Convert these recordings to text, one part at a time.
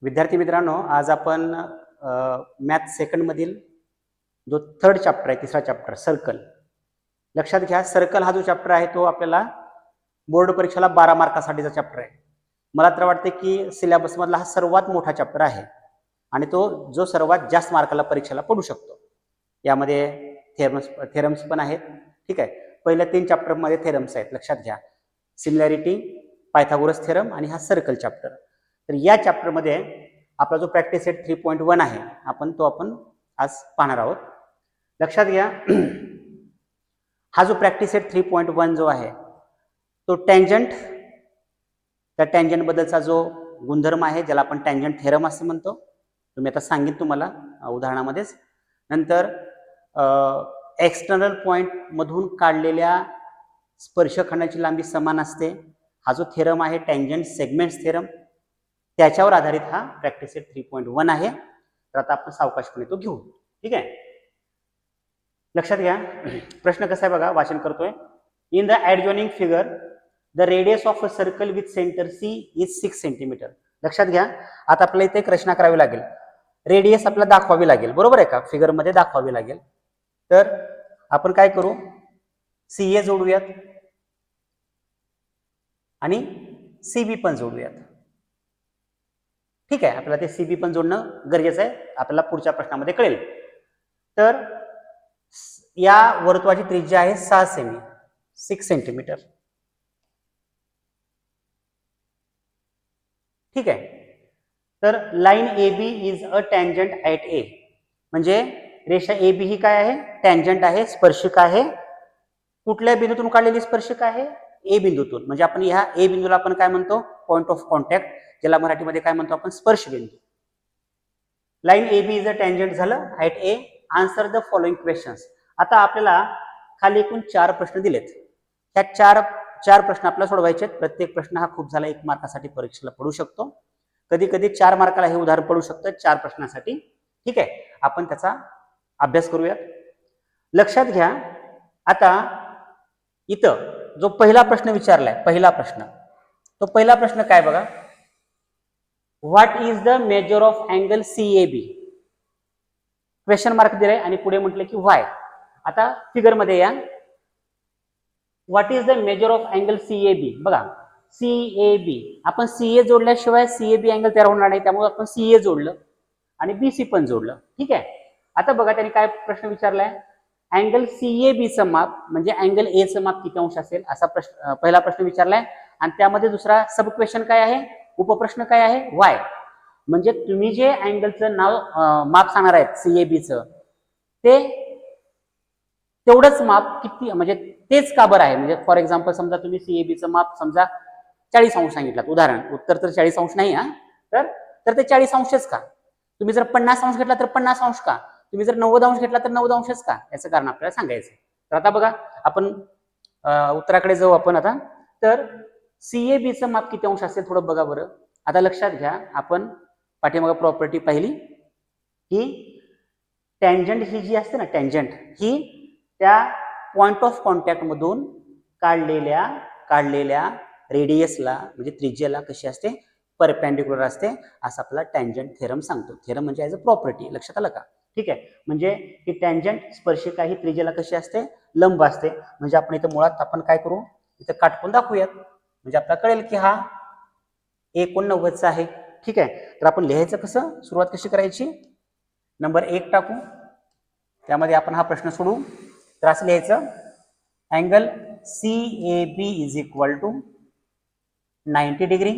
विद्यार्थी मित्रांनो, आज आपण मॅथ सेकंड मधील जो थर्ड चॅप्टर आहे, तिसरा चॅप्टर सर्कल. लक्षात घ्या, सर्कल हा जो चॅप्टर आहे तो आपल्याला बोर्ड परीक्षेला 12 मार्कासाठीचा चॅप्टर आहे. मला तर वाटते की सिलेबस मधला हा सर्वात मोठा चॅप्टर आहे आणि तो जो सर्वात जास्त मार्काला परीक्षेला पडू शकतो. यामध्ये थेरम्स पण आहेत. ठीक आहे, पहिल्या 3 चॅप्टर मध्ये थेरम्स आहेत. लक्षात घ्या, सिमिलॅरिटी, पायथागोरस थेरम आणि हा सर्कल चॅप्टर. तर या चॅप्टर मध्ये आपला जो प्रॅक्टिस सेट 3.1 आहे आपण आज पाहणार आहोत. लक्षात घ्या, हा जो प्रॅक्टिस सेट 3.1 जो आहे तो टँजंट, त्या टँजंट बद्दलचा जो गुणधर्म आहे ज्याला आपण टँजंट थेरम असं म्हणतो. तुम्ही आता सांगितलं तुम्हाला उदाहरणामध्येच. नंतर एक्सटर्नल पॉइंट मधून काढलेल्या स्पर्शखंडाची लांबी समान असते. हा जो थेरम आहे टँजंट सेगमेंट्स थेरम, त्याच्यावर आधारित हा प्रॅक्टिस सेट 3.1 आहे. तर आता आपण सावकाशपणे तो घेऊ. ठीक आहे, लक्षात घ्या. प्रश्न कसा आहे बघा, वाचन करतोय. In the adjoining figure the radius of a circle with centre C is 6 centimetre. लक्षात घ्या, आता आपल्याला इथे एक रचना करावी लागेल. रेडियस आपल्याला दाखवावी लागेल, बरोबर आहे का, फिगर मध्ये दाखवावी लागेल. तर आपण काय करू, सी ए जोडूयात आणि सीबी पण जोडूयात. ठीक आहे, आपल्याला ते सीबी पण जोडणं गरजेचं आहे, आपल्याला पुढच्या प्रश्नामध्ये कळेल. तर या वर्तुळाची त्रिज्या आहे 6 सेमी, 6 सेंटीमीटर. ठीक आहे, तर line A B is a tangent at A, म्हणजे रेषा ए बी ही काय आहे, टँजंट आहे, स्पर्शिका आहे. कुठल्या बिंदूतून काढलेली स्पर्शिका आहे, ए बिंदूतून. म्हणजे आपण ह्या ए बिंदूला आपण काय म्हणतो, पॉइंट ऑफ कॉन्टॅक्ट, ज्याला मराठीमध्ये काय म्हणतो आपण, स्पर्श बिंदू. Line A B is a tangent झालं at A. Answer the following questions. आता आपल्याला खाली एकूण 4 प्रश्न दिलेत. त्या चार प्रश्न आपल्याला सोडवायचे आहेत. प्रत्येक प्रश्न हा खूप झाला 1 मार्कासाठी परीक्षेला पडू शकतो. कधी कधी 4 मार्काला हे उदाहरण पडू शकतं 4 प्रश्नासाठी. ठीक आहे, आपण त्याचा अभ्यास करूयात. लक्षात घ्या, आता इथं जो पहिला प्रश्न विचारलाय, पहिला प्रश्न काय बघा, what is the measure of angle CAB. Question mark दिलाय आणि पुढे म्हटलं की व्हाय. आता फिगर मध्ये या, what is the measure of angle CAB. बघा, CAB, आपण CA जोडल्याशिवाय CAB अँगल तयार होणार नाही, त्यामुळे आपण CA जोडलं आणि BC पण जोडलं. ठीक आहे, आता बघा त्यांनी काय प्रश्न विचारलाय, अँगल CABचं माप म्हणजे अँगल Aचं माप किती अंश असेल, असा प्रश्न पहिला प्रश्न विचारलाय. आणि त्यामध्ये दुसरा सब क्वेश्चन काय आहे, उपप्रश्न काय आहे, वाय. म्हणजे तुम्ही जे अँगलचं माप सांगणार आहेत CABचं, ते तेवढंच माप किती, म्हणजे तेच का बरं आहे. म्हणजे फॉर एक्झाम्पल समजा तुम्ही CABचं माप समजा 40 अंश सांगितलं, उदाहरण, उत्तर तर 40 अंश नाही हा, तर ते 40 अंशच का. तुम्ही जर 50 अंश घेतला तर 50 अंश का, तुम्ही जर 90 अंश घेतला तर 90 अंशच का, याचं कारण आपल्याला सांगायचं. तर आता बघा, आपण उत्तराकडे जाऊ आपण आता. तर CABचं माप किती अंश असेल थोडं बघा बरं. आता लक्षात घ्या, आपण पाठीमागे प्रॉपर्टी पाहिली की टँजंट ही जी असते ना, टँजंट ही त्या पॉइंट ऑफ कॉन्टॅक्ट मधून काढलेल्या रेडियसला म्हणजे त्रिज्याला कशी असते, परपेंडिक्युलर असते, असं आपला टँजंट थेरम सांगतो. थेरम म्हणजे ॲज अ प्रॉपर्टी, लक्षात आलं का. ठीक आहे, म्हणजे ही टँजंट स्पर्शिका ही त्रिज्याला कशी असते, लंब असते. म्हणजे आपण इथं मुळात आपण काय करू, इथं काटकोन दाखवूयात, म्हणजे आपल्याला कळेल की हा 89चा आहे. ठीक आहे, तर आपण लिहायचं कसं, सुरुवात कशी करायची, नंबर 1 टाकू, त्यामध्ये आपण हा प्रश्न सोडू. तर असं लिहायचं, angle CAB is equal to 90 degree.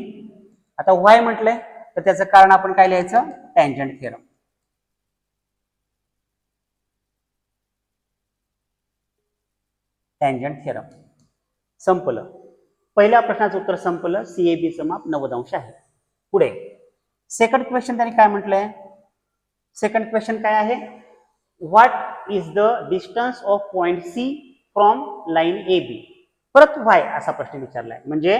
आता वाय म्हटलंय तर त्याचं कारण आपण काय लिहायचं, टँजंट थेरम. टँजंट थेरम संपलं. पहिल्या प्रश्नाचं उत्तर संपलं, CABचं माप 90 अंश आहे. पुढे सेकंड क्वेश्चन त्यांनी काय म्हटलंय, सेकंड क्वेश्चन काय आहे, what is the distance of point C from line AB. परत व्हाय असा प्रश्न विचारलाय, म्हणजे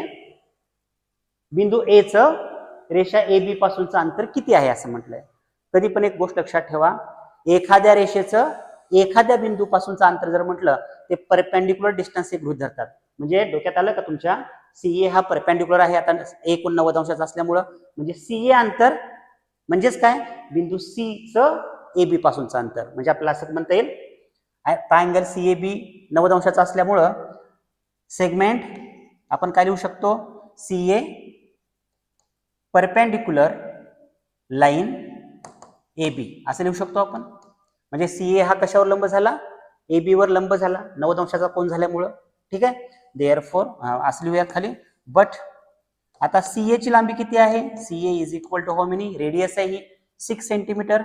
बिंदू A चं रेषा AB पासूनचं अंतर किती आहे असं म्हटलंय. कधी पण एक गोष्ट लक्षात ठेवा, एखाद्या रेषेचं एखाद्या बिंदूपासूनचं अंतर जर म्हटलं ते परपेंडिक्युलर डिस्टन्स हे गृहीत धरतात. म्हणजे डोक्यात आलं का तुमच्या, CA हा परपेंडिक्युलर आहे आता 89 अंशाचा असल्यामुळं, म्हणजे CA अंतर म्हणजेच काय, बिंदू सी चं ए बी पासूनचं अंतर. म्हणजे आपल्याला असं म्हणता येईल ट्रायंगल सी ए बी 90 अंशाचा असल्यामुळं सेगमेंट आपण काय लिहू शकतो, C A perpendicular line A B असं लिहू शकतो आपण. म्हणजे सी ए हा कशावर लंब झाला, ए बी वर लंब झाला 90 अंशाचा कोन झाल्यामुळं. ठीक आहे, देअरफॉर असं लिहूया खाली. बट आता सी ए ची लांबी किती आहे, C A is equal to how many, radius आहे ही 6 सेंटीमीटर.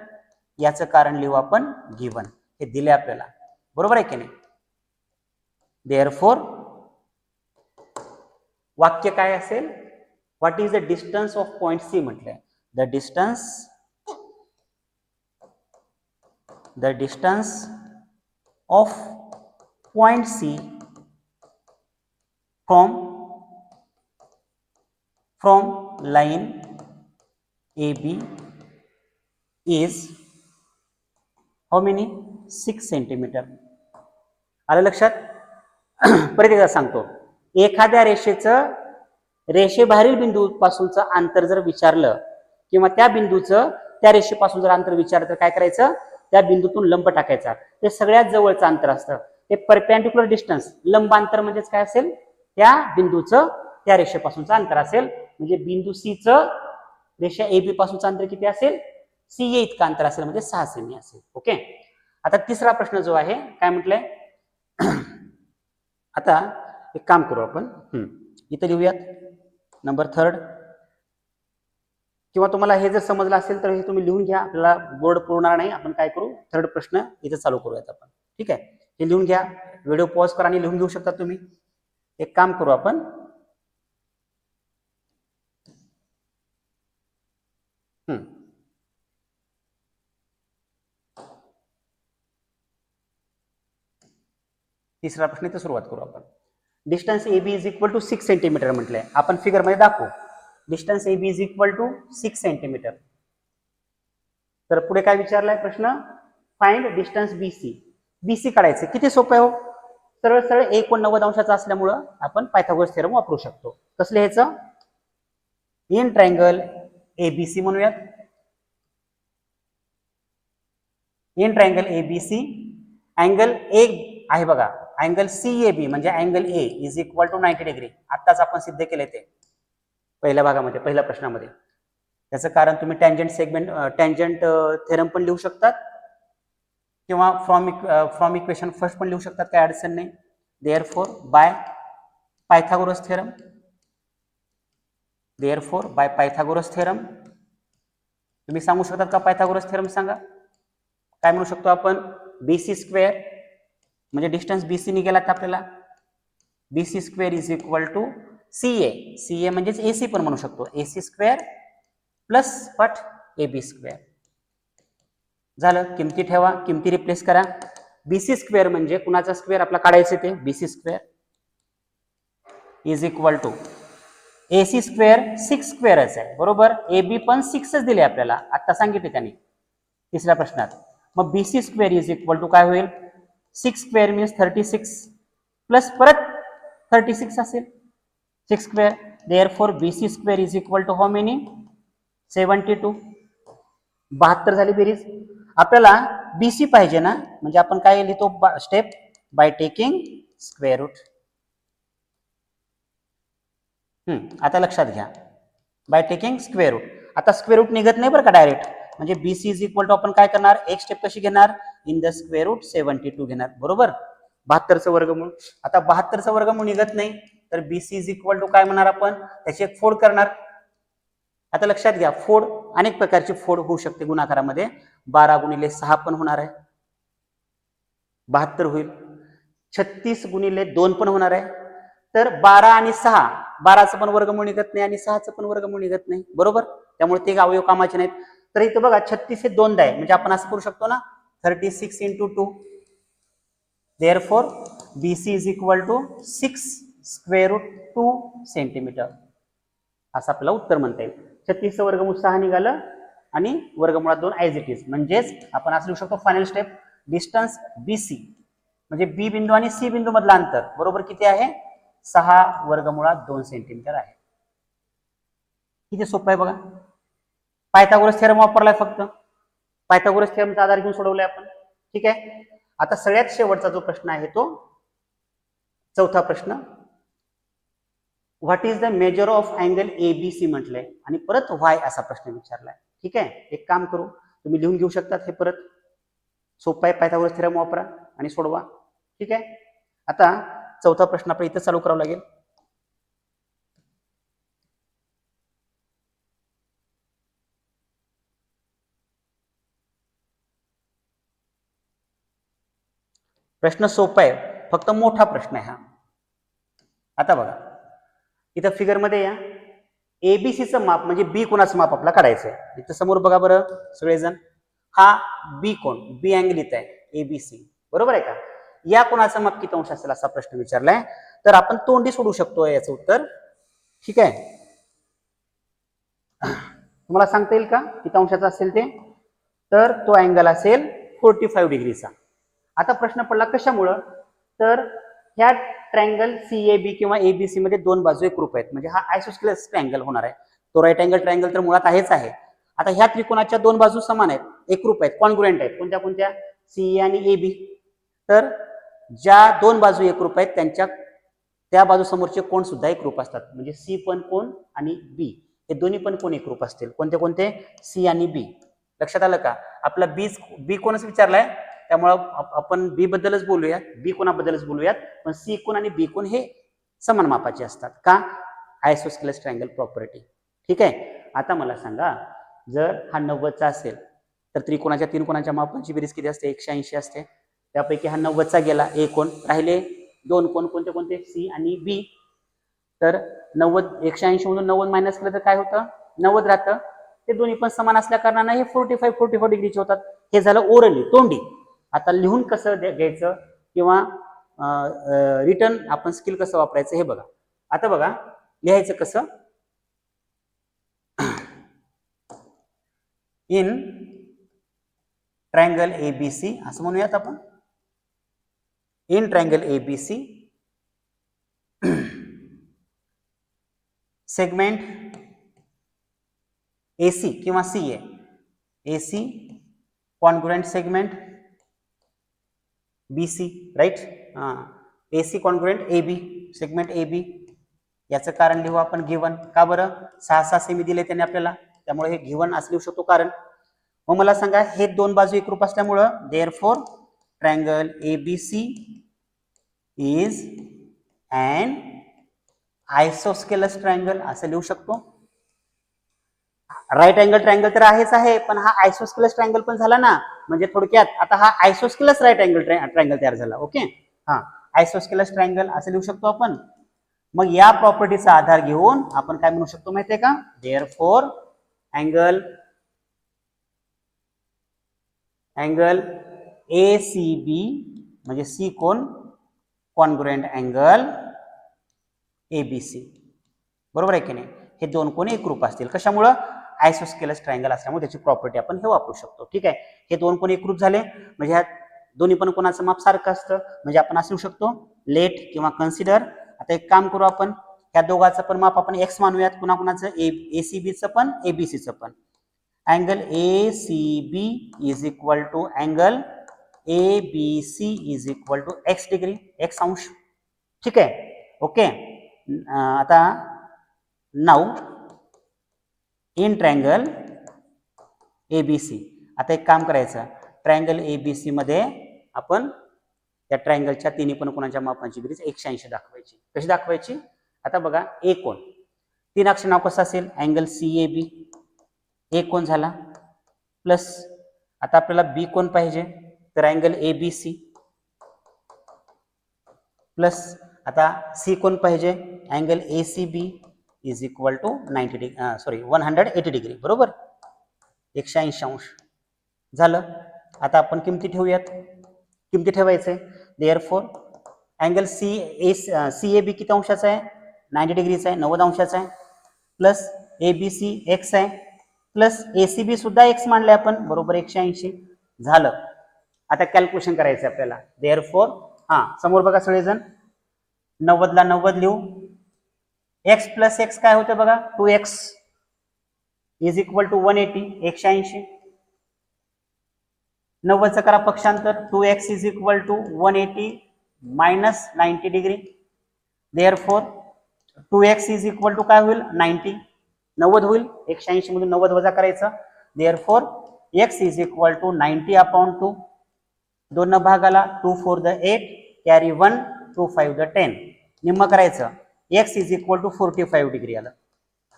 याचं कारण लिहू आपण गिवन, हे दिले आपल्याला, बरोबर आहे की नाही. देअरफॉर वाक्य काय असेल, what is the distance of point C म्हटलंय. The distance of point C from line A B is how many, 6 centimetre. आलं लक्षात. परत एकदा सांगतो, एखाद्या रेषेचं रेषेबाहेरील बिंदूपासूनचं अंतर जर विचारलं किंवा त्या बिंदूचं त्या रेषेपासून जर अंतर विचारलं तर काय करायचं, त्या बिंदूतून लंब टाकायचा. ते सगळ्यात जवळचं अंतर असतं, ते परपेंडिक्युलर डिस्टन्स. लंबांतर म्हणजेच काय असेल, त्या बिंदूचं त्या रेषेपासूनचं अंतर असेल. म्हणजे बिंदू सी चं रेषा ए बी पासूनचं अंतर किती असेल, सी ए इतकं अंतर असेल, म्हणजे 6 सेमी असेल. ओके. आता तिसरा प्रश्न जो आहे काय म्हटलंय, आता एक काम करू आपण, इथं लिहूयात नंबर 3. किंवा तुम्हाला हे जर समजलं असेल तर हे तुम्ही लिहून घ्या, आपल्याला बोर्ड पुरवणार नाही. आपण काय करू, 3rd प्रश्न इथं चालू करूयात आपण. ठीक आहे, हे लिहून घ्या, व्हिडिओ पॉज करा आणि लिहून घेऊ शकता तुम्ही. एक काम करू आपण, तिसरा प्रश्न इथं सुरुवात करू आपण. Distance A B is equal to 6 centimetre म्हटलंय, आपण फिगर मध्ये दाखवू. Distance A B is equal to 6 centimetre. तर पुढे काय विचारलाय प्रश्न, find distance B C. B C काढायचं, किती सोपं आहे हो. सरळ सरळ 89 अंशाचा असल्यामुळं आपण पायथागोरस थेरम वापरू शकतो. कसं लिहायचं, in triangle A B C म्हणूयात. In triangle A B C angle A आहे बघा, अँगल सी ए बी म्हणजे angle A is equal to 90 degree. आत्ताच आपण सिद्ध केले ते पहिल्या भागामध्ये, पहिल्या प्रश्नामध्ये. त्याचं कारण तुम्ही टँजंट थेरम पण लिहू शकतात किंवा फ्रॉम इक्वेशन फर्स्ट पण लिहू शकतात, काय अडचण नाही. देअरफॉर बाय पायथागोरस थेरम, तुम्ही सांगू शकतात का पायथागोरस थेरम सांगा. काय म्हणू शकतो आपण, बीसी स्क्वेअर म्हणजे डिस्टन्स बीसी निघाला तर आपल्याला BC square is equal to CA. CA म्हणजेच एसी पण म्हणू शकतो, एसी स्क्वेअर प्लस पट ए बी स्क्वेअर. झालं, किमती ठेवा, किमती रिप्लेस करा. बीसी स्क्वेअर म्हणजे कुणाचा स्क्वेअर आपला काढायचे, ते BC square is equal to AC square 6 स्क्वेअरच आहे, बरोबर. ए बी पण 6च दिले आपल्याला, आता सांगितले त्यांनी तिसऱ्या प्रश्नात. मग BC square is equal to काय होईल, 6 स्क्वेअर मीन्स 36 प्लस परत 36 असेल 6 square. Therefore BC square is equal to how many, 72. 72 झाली बेरीज. आपल्याला बीसी पाहिजे ना, म्हणजे आपण काय लिहितो step, by taking square root. आता लक्षात घ्या, बाय टेकिंग स्क्वेअर रूट. आता स्क्वेअर रूट निघत नाही बरं का डायरेक्ट, म्हणजे बीसी इज इक्वल टू आपण काय करणार, एक स्टेप कशी घेणार, इन द स्क्वेअर रूट 72 घेणार, बरोबर. 72चं वर्गमूळ. आता 72चं वर्गमूळ निघत नाही तर बीसी इज इक्वल टू काय म्हणणार आपण, त्याची एक फोड करणार. आता लक्षात घ्या, फोड अनेक प्रकारची फोड होऊ शकते गुणाकारामध्ये. 12 गुणिले 6 पण होणार आहे, 72 होईल. 36 गुणिले 2 पण होणार आहे. तर 12 आणि 6, 12चं पण वर्गमूळ निघत नाही आणि 6चं पण वर्गमूळ निघत नाही, बरोबर. त्यामुळे ते अवयव कामाचे नाहीत. तर इथं बघा 36 हे 2दा आहे, म्हणजे आपण असं करू शकतो ना, 36 into 2. Therefore BC is equal to 6 square root 2 centimetre, असं आपल्याला उत्तर म्हणता येईल. 36चं वर्गमूळ 6 निघालं आणि वर्गमुळात 2 ॲज इट इज. म्हणजेच आपण असं लिहू शकतो फायनल स्टेप, डिस्टन्स बीसी म्हणजे बी बिंदू आणि सी बिंदू मधलं अंतर बरोबर किती आहे, 6 वर्गमुळात 2 सेंटीमीटर आहे. किती सोपं आहे बघा. पायथागोरस थेरम वापरलाय फक्त, पायथागोरस थेरमचा आधार घेऊन सोडवलाय आपण. ठीक आहे. आता सगळ्यात शेवटचा जो प्रश्न आहे तो चौथा प्रश्न, what is the measure of angle ABC म्हटलंय आणि परत वाय असा प्रश्न विचारलाय. ठीक आहे. एक काम करू, तुम्ही लिहून घेऊ शकतात हे परत, सोपा आहे, पायथागोरस थेरम वापरा आणि सोडवा. ठीक आहे. आता चौथा प्रश्न आपण इथं चालू करावा लागेल. प्रश्न सोपा आहे, फक्त मोठा प्रश्न आहे हा. आता बघा इथं फिगर मध्ये या, एबीसीचं माप म्हणजे बी कोणाचं माप आपल्याला काढायचं आहे. इथं समोर बघा बरं सगळेजण, हा बी कोण, बी अँगल इथं आहे एबीसी, बरोबर आहे का. या कोणाचं माप किती अंश असेल असा प्रश्न विचारलाय, तर आपण तोंडी सोडू शकतो याचं उत्तर. ठीक आहे. तुम्हाला सांगता येईल का किती अंशाचा असेल ते, तर तो अँगल असेल 45 डिग्रीचा. आता प्रश्न पडला कशामुळं, तर ह्या ट्रायंगल सीएबी किंवा एबीसी मध्ये दोन बाजू एकरूप आहेत, म्हणजे हा आयसोस्केलेस ट्रायंगल होणार आहे. तो राईट अँगल ट्रायंगल तर मुळात आहेच आहे. आता ह्या त्रिकोणाच्या दोन बाजू समान आहेत, एकरूप आहेत, कॉन्ग्रुएंट आहेत. कोणत्या कोणत्या, सीए आणि एबी. तर ज्या दोन बाजू एकरूप आहेत त्यांच्या त्या बाजू समोरचे कोण सुद्धा एकरूप असतात, म्हणजे सी पण कोण आणि बी हे दोन्ही पण कोण एकरूप असतील. कोणते कोणते, सी आणि बी. लक्षात आलं का. आपला बी कोणच विचारलाय, त्यामुळं आपण बी बद्दलच बोलूयात, बी कोणाबद्दलच बोलूयात, पण सी कोण आणि बी कोण हे समान मापाचे असतात. का, आयसोस्केलेस ट्रायंगल प्रॉपर्टी. ठीक आहे. आता मला सांगा, जर हा 90चा असेल तर त्रिकोणाच्या तीन कोणाच्या मापांची बेरीज किती असते, 180 असते. त्यापैकी हा 90चा गेला, ए कोण राहिले दोन कोण, कोणते कोणते, सी आणि बी. तर 90 180 मधून 90 मायनस केलं तर काय होतं, 90 राहतं. ते दोन्ही पण समान असल्या कारणाने हे 45 डिग्रीचे होतात. हे झालं ओरली, तोंडी. आता लिहून कसं घ्यायचं किंवा रिटर्न आपण स्किल कसं वापरायचं हे बघा. आता बघा लिहायचं कसं, इन ट्रायंगल एबीसी असं म्हणूयात आपण. In triangle ABC segment AC किंवा CA, AC congruent segment BC, right. AC congruent AB, segment AB. याचं कारण लिहू आपण गिवन. का बरं, 6 सेमी दिले त्याने आपल्याला, त्यामुळे हे गिवन असं लिहू शकतो कारण. मग मला सांगा, हे दोन बाजू एकरूप असल्यामुळं therefore triangle ABC is and isosceles triangle असं लिहू शकतो. राईट अँगल ट्रायंगल तर आहेच आहे, पण हा आयसोस्केलस ट्रायंगल पण झाला ना, म्हणजे थोडक्यात आता हा आयसोस्केलस राईट अँगल ट्रायंगल तयार झाला. ओके. हा आयसोस्केलस ट्रायंगल असं लिहू शकतो आपण. मग या प्रॉपर्टीचा आधार घेऊन आपण काय म्हणू शकतो माहितीये का, देअरफॉर अँगल एसीबी म्हणजे सी कोण कॉन्ग्रुएंट अँगल एबीसी, बरोबर आहे की नाही. हे दोन कोण एकरूप असतील कशामुळं, आयसोस्केलस ट्रायंगल असल्यामुळे त्याची प्रॉपर्टी आपण हे वापरू शकतो. ठीक आहे. हे दोन कोण एकरूप झाले म्हणजे ह्या दोन्ही पण कोणाचं माप सारखं असतं, म्हणजे आपण असू शकतो लेट किंवा कन्सिडर. आता एक काम करू आपण, ह्या दोघांचं पण माप आपण एक्स मानूयात, कुणाकुणाचं, एसीबीचं पण एबीसीचं पण. Angle ACB is equal to angle ABC is equal to X degree, X अंश. ठीक आहे. ओके. आता नाउ इन ट्रायंगल एबीसी, आता एक काम करायचं, ट्रायंगल एबीसी मध्ये आपण त्या ट्रायंगलच्या तिन्ही पण कोणाच्या मापांची बेरीज 180 दाखवायची. कशी दाखवायची, आता बघा, ए कोण, तीन अक्षर नाव कसं असेल, अँगल सीएबी, ए कोण झाला, प्लस आता आपल्याला बी कोण पाहिजे, तर अँगल एबीसी, प्लस आता सी कोण पाहिजे, angle ACB is equal to 180 degree, बरोबर, 180 अंश झालं. आता आपण किमती ठेवूयात, किमती ठेवायचे. देअरफॉर अँगल सीएबी किती अंशाचा आहे, 90 डिग्रीचा आहे, 90 अंशाचा आहे, प्लस एबीसी एक्स आहे, प्लस एसीबी सुद्धा एक्स मानले आपण, बरोबर 180 झालं. आता कॅल्क्युलेशन करायचं आपल्याला. देअरफॉर समोर बघा सगळेजण, 90 ला 90 लिहू, एक्स प्लस एक्स काय होतं बघा, 2x, इज इक्वल टू 180 180. 90चं करा पक्षांतर. 2x is equal to 180 minus 90 degree. Therefore 2x is equal to काय होईल 90. 90 होईल. 180 मधून 90 वजा करायचं. Therefore x is equal to 90 upon 2. 2 भागाला 2 4 द 8 कॅरी 1 2 5 द 10. निम्म करायचं. x is equal to 45 degree आलं.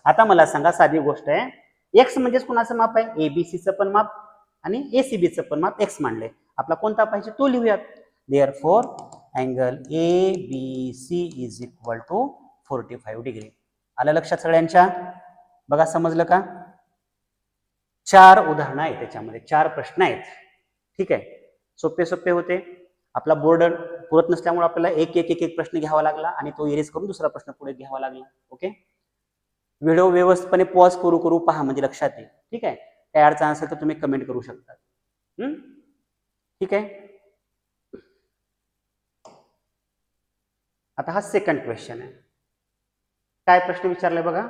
आता मला सांगा साधी गोष्ट आहे. x म्हणजेच कुणाचं माप आहे एबीसीचं पण माप आणि एसीबीचं पण माप x मानलंय. आपला कोणता पाहिजे तो लिहूयात. Therefore angle ABC is equal to 45 degree. आलं लक्षात सगळ्यांच्या. बघा समजलं का. 4 उदाहरणं आहेत त्याच्यामध्ये. 4 प्रश्न आहेत. ठीक आहे. सोपे सोपे होते. आपला बोर्ड पुरत नसल्यामुळे आपल्याला एक एक एक एक प्रश्न घ्यावा लागला आणि तो इरेज करून दुसरा प्रश्न पुढे घ्यावा लागला. ओके. व्हिडिओ व्यवस्थितपणे पॉज करू करू पहा म्हणजे लक्षात येईल. ठीक आहे. काय अडचण असेल तर तुम्ही कमेंट करू शकता. ठीक आहे. आता हा सेकंड क्वेश्चन आहे. काय प्रश्न विचारलाय बघा.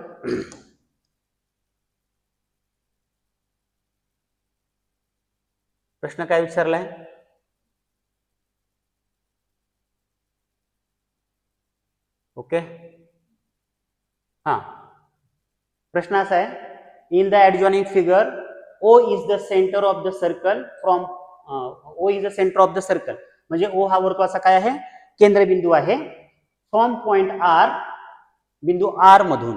प्रश्न काय विचारलाय. ओके. हा प्रश्न असा आहे. In the adjoining figure O is the centre of the circle from O is the centre of the circle. म्हणजे ओ हा वर्तुळाचा काय आहे केंद्रबिंदू आहे. फ्रॉम पॉइंट आर बिंदू आर मधून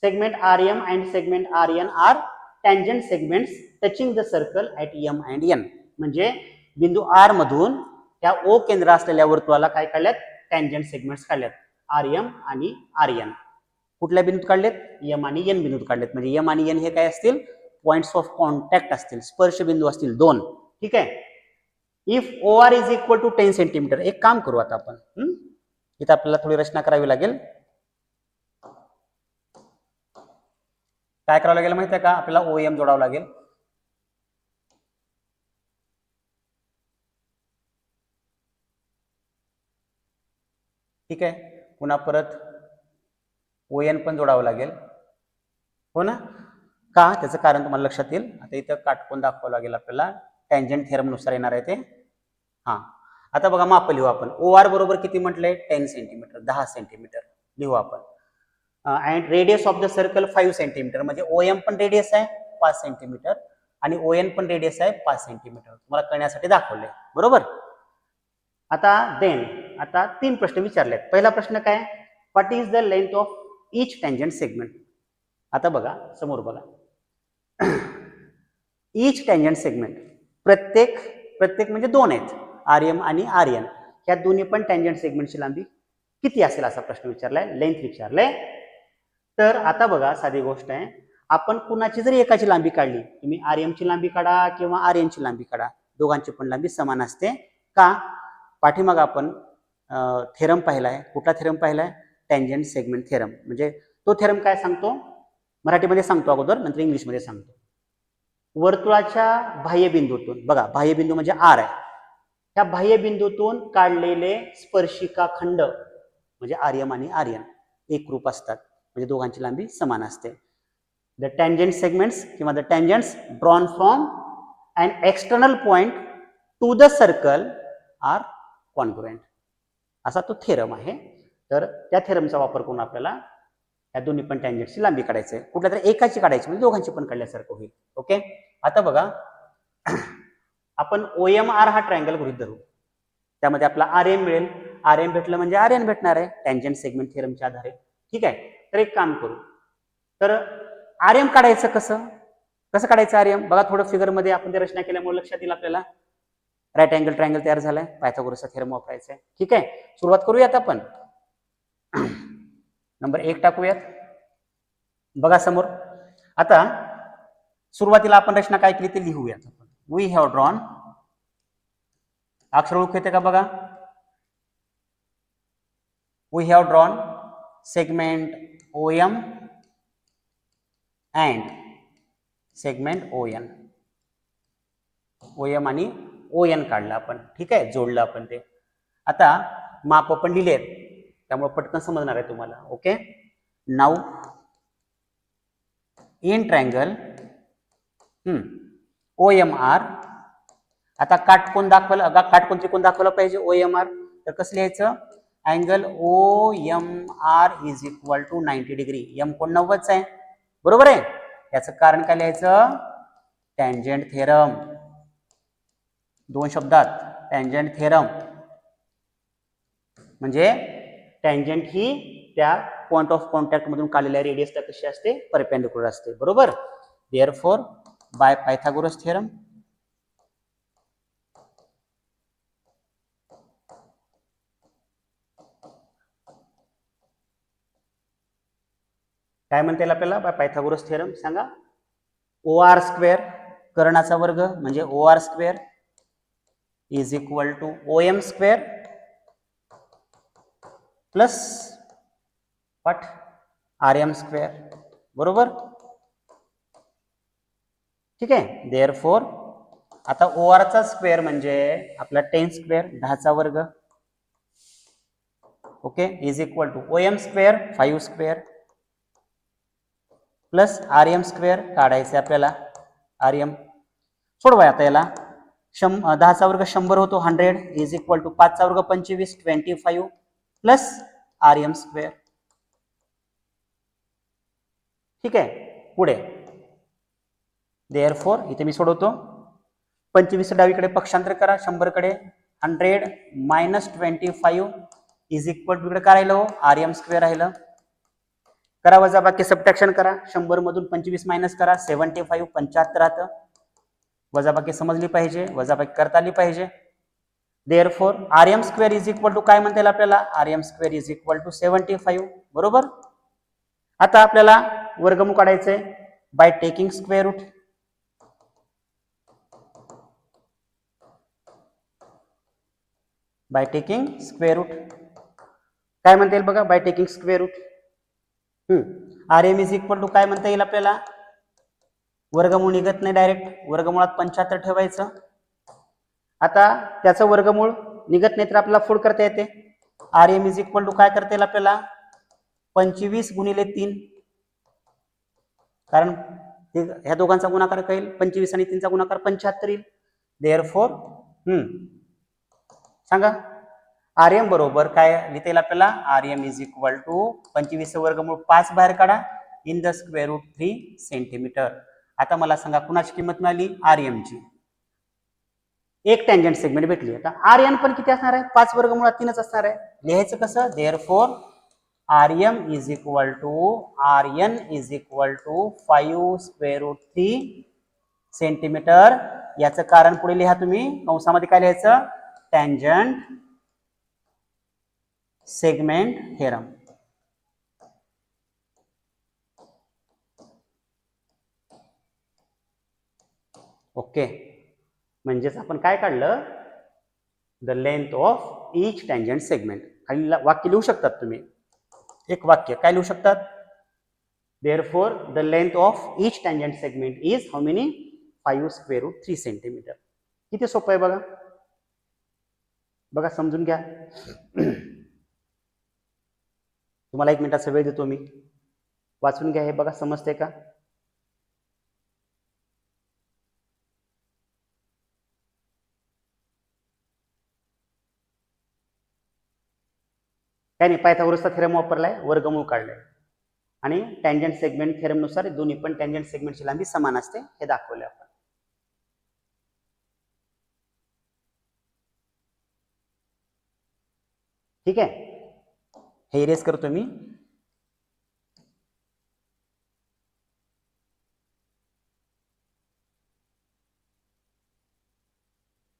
segment R M and segment R N are tangent segments touching the circle at M and N. म्हणजे बिंदू आर मधून त्या ओ केंद्र असलेल्या वर्तुळाला काय काढल्यात टँजंट सेगमेंट्स काढल्यात आर एम आणि आर एन. कुठल्या बिंदूत काढलेत एम आणि एन बिंदूत काढलेत. म्हणजे एम आणि एन हे काय असतील पॉइंट्स ऑफ कॉन्टॅक्ट असतील. स्पर्श बिंदू असतील 2. ठीक आहे. If O R is equal to 10 centimetre. एक काम करू आता आपण. इथं आपल्याला थोडी रचना करावी लागेल. काय करावं लागेल माहिती आहे का. आपल्याला ओएम जोडावं लागेल. ठीक आहे. पुन्हा परत ओएन पण जोडावं लागेल. हो ना. का त्याचं कारण तुम्हाला लक्षात येईल. आता इथं काटकोन दाखवावं लागेल आपल्याला. टँजंट थेरम नुसार येणार आहे ते. आता बघा माप लिहू आपण. ओ आर बरोबर किती म्हटलंय 10 सेंटीमीटर 10 सेंटीमीटर लिहू आपण. And radius of the circle 5 centimetre. म्हणजे ओएम पण रेडियस आहे 5 सेंटीमीटर आणि ओएन पण रेडियस आहे 5 सेंटीमीटर. तुम्हाला कळण्यासाठी दाखवलंय. बरोबर. आता आता 3 प्रश्न विचारलेत. पहिला प्रश्न काय what is the length of each tangent segment. आता बघा समोर बघा. ईच टँजंट सेगमेंट प्रत्येक म्हणजे 2 आहेत आर एम आणि आर एन. ह्या दोन्ही पण टँजंट सेगमेंटची लांबी किती असेल असा प्रश्न विचारलाय. लेंथ विचारलाय. तर आता बघा साधी गोष्ट आहे. आपण कुणाची जरी एकाची लांबी काढली तुम्ही आर एम ची लांबी काढा किंवा आर एन ची लांबी काढा दोघांची पण लांबी समान असते. का पाठीमाग आपण थेरम पाहिलाय. कुठला थेरम पाहिलाय टँजंट सेगमेंट थेरम. म्हणजे तो थेरम काय सांगतो मराठीमध्ये सांगतो अगोदर नंतर इंग्लिशमध्ये सांगतो. वर्तुळाच्या बाह्यबिंदूतून बघा बाह्यबिंदू म्हणजे आर आहे. त्या बाह्यबिंदूतून काढलेले स्पर्शिका खंड म्हणजे आर एम आणि आर एन एकरूप असतात. म्हणजे दोघांची लांबी समान असते. द टँजंट सेगमेंट्स किंवा the tangents drawn from an external point to the circle are congruent. असा तो थेरम आहे. तर त्या थेरमचा वापर करून आपल्याला या दोन्ही पण टँजंटची लांबी काढायची आहे. कुठल्या तरी एकाची काढायची म्हणजे दोघांची पण काढल्यासारखं होईल. ओके. आता बघा आपण ओएम आर हा ट्रायंगल गृहीत धरू. त्यामध्ये आपला आर एम मिळेल. आर एम भेटलं म्हणजे आर एन भेटणार आहे टँजंट सेगमेंट थेरमच्या आधारे. ठीक आहे. तर एक काम करू. तर आर एम काढायचं कसं काढायचं आर एम बघा. थोडं फिगर मध्ये आपण ते रचना केल्यामुळे लक्षात येईल आपल्याला. राईट अँगल ट्रायंगल तयार झालाय. पायथागोरसचा थेरम वापरायचा आहे. ठीक आहे. सुरुवात करूयात आपण. नंबर 1 टाकूयात. बघा समोर. आता सुरुवातीला आपण रचना काय केली ते लिहूयात आपण. We have drawn. अक्षर ओळख येते का बघा. We have drawn segment OM and segment ON. OM आणि ओएन काढलं आपण. ठीक आहे. जोडलं आपण ते. आता माप आपण लिहिलेत त्यामुळे पटकन समजणार आहे तुम्हाला. Okay. Now in triangle OMR. आता काटकोन त्रिकोण दाखवला पाहिजे OMR. तर कसं लिहायचं? Angle OMR is equal to 90 degree. M कोण 90च आहे, बरोबर आहे. याचं कारण काय लिहायचं? Tangent theorem. दोन शब्दात टँजंट थेरम म्हणजे टँजंट ही त्या पॉइंट ऑफ कॉन्टॅक्ट मधून काढलेल्या रेडियसला कशी असते? परपेंडिक्युलर असते, बरोबर. देअरफॉर बाय पायथागोरस थेरम काय म्हणता येईल आपल्याला? बाय पायथागोरस थेरम सांगा. OR स्क्वेअर कर्णाचा वर्ग म्हणजे OR square is equal to OM square plus what RM square, बरोबर. ठीक आहे. देअरफॉर आता OR चा स्क्वेअर म्हणजे आपला 10 स्क्वेअर 10 चा वर्ग, okay, is equal to OM square 5 square plus RM square काढायचे आपल्याला. RM सोडवा आता याला. 10 चा वर्ग 100 होतो 100 इज इक्वल टू 5 चा वर्ग 25 25 प्लस RM स्क्वेअर. ठीक आहे. पुढे देअरफॉर इथे मी सोडवतो. 25 डावीकडे पक्षांतर करा 100 कडे. 100 मायनस 25 इज इक्वल टू इकडे काय राहिलं? RM स्क्वेअर राहिलं. करा वजाबाकी, सबट्रॅक्शन करा. 100 मधून 25 मायनस करा 75 75 राहतं. वजाबाकी समजली पाहिजे, वजाबाकी करता आली पाहिजे. Therefore RM square is equal to काय म्हणता येईल आपल्याला? RM square is equal to 75, बरोबर. आता आपल्याला वर्गमूळ काढायचंय by taking square root. By taking square root काय म्हणता येईल बघा? By taking square root RM is equal to काय म्हणता येईल आपल्याला? वर्गमूळ निघत नाही डायरेक्ट, वर्गमुळात 75 ठेवायचं. आता त्याचं वर्गमूळ निघत नाही तर आपल्याला फोड करता येते. RM इज इक्वल टू काय करता येईल आपल्याला? 25 गुणिले 3, कारण ह्या दोघांचा गुणाकार कळेल. 25 आणि 3 चा गुणाकार 75 येईल. देअरफॉर सांगा RM बरोबर काय लिहिता येईल आपल्याला? RM इज इक्वल टू 25 वर्गमूळ 5 बाहेर काढा in the square root 3 centimetre. आता मला सांगा कुणाची किंमत मिळाली? RM ची. एक टँजंट सेगमेंट भेटली. आता RN पण किती असणार आहे? 5 वर्गमुळात 3च असणार आहे. लिहायचं कसं? Therefore RM is equal to RN is equal to 5 square root 3 centimetre. याचं कारण पुढे लिहा तुम्ही. कंसामध्ये काय लिहायचं? Tangent segment theorem. ओके, म्हणजेच आपण काय काढलं? The length of each tangent segment. खाली वाक्य लिहू शकतात तुम्ही. एक वाक्य काय लिहू शकतात? Therefore the length of each tangent segment is how many? 5 square root 3 centimetre. किती सोपं आहे बघा. बघा समजून घ्या. तुम्हाला 1 मिनिटाचा वेळ देतो मी. वाचून घ्या हे, बघा समजते का? काय नाही, पायथागोरसचा थेरम वापरलाय, वर्गमूळ काढलाय आणि टँजंट सेगमेंट थेरम नुसार दोन्ही पण टँजंट सेगमेंटची लांबी समान असते हे दाखवले आपण. ठीक आहे, हे इरेज करतो मी.